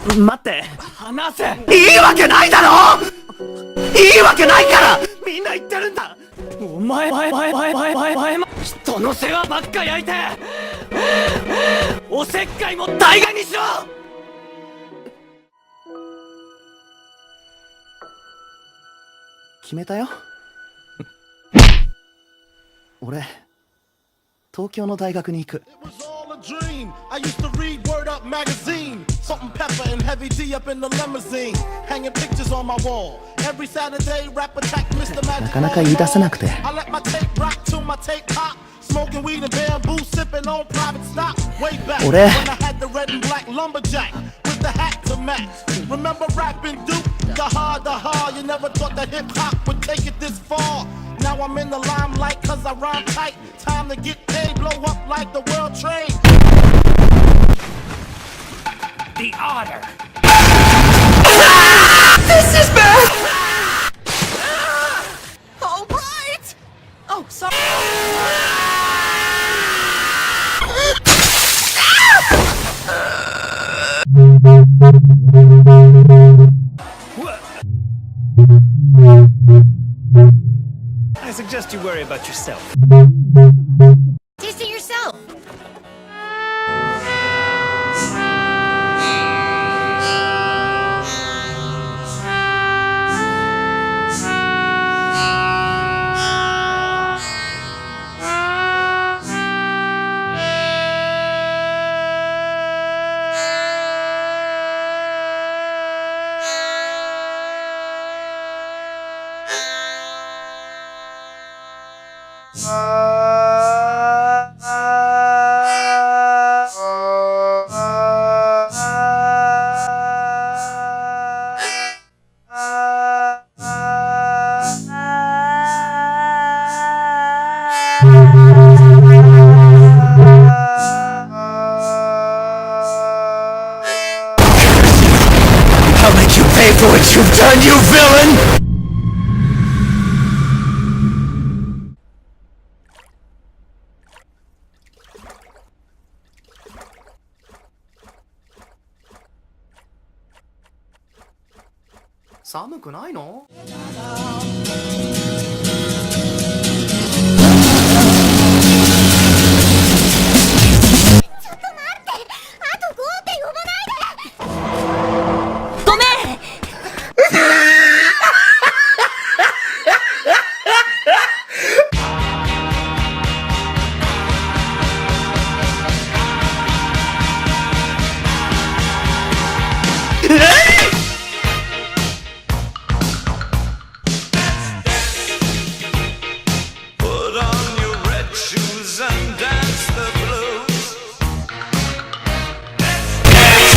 待って、話せ。いいわけないだろ。いいわけないからみんな言ってるんだ。お前人の世話ばっか焼いておせっかいも大概にしろ。決めたよ。俺東京の大学に行く。I used to read Word Up magazine, Salt and Pepper and Heavy D up in the limousine, hanging pictures on my wall. Every Saturday, rap attack, Mr. Magic. なかなか言い出せなくて。I let my tape rock to my tape pop, smoking weed and bamboo, sipping on private stock. Way back when I had the red and black lumberjack with the hat to match. Remember rapping Duke? The hard, you never thought that hip hop would take it this far. Now I'm in the limelight cause I rhyme tight. Time to get paid, blow up like the world trade. The Otter. This is bad! All right! Oh, sorry. I suggest you worry about yourself. Taste it yourself. I'll make you pay for what you've done, you villain! 寒くないの？え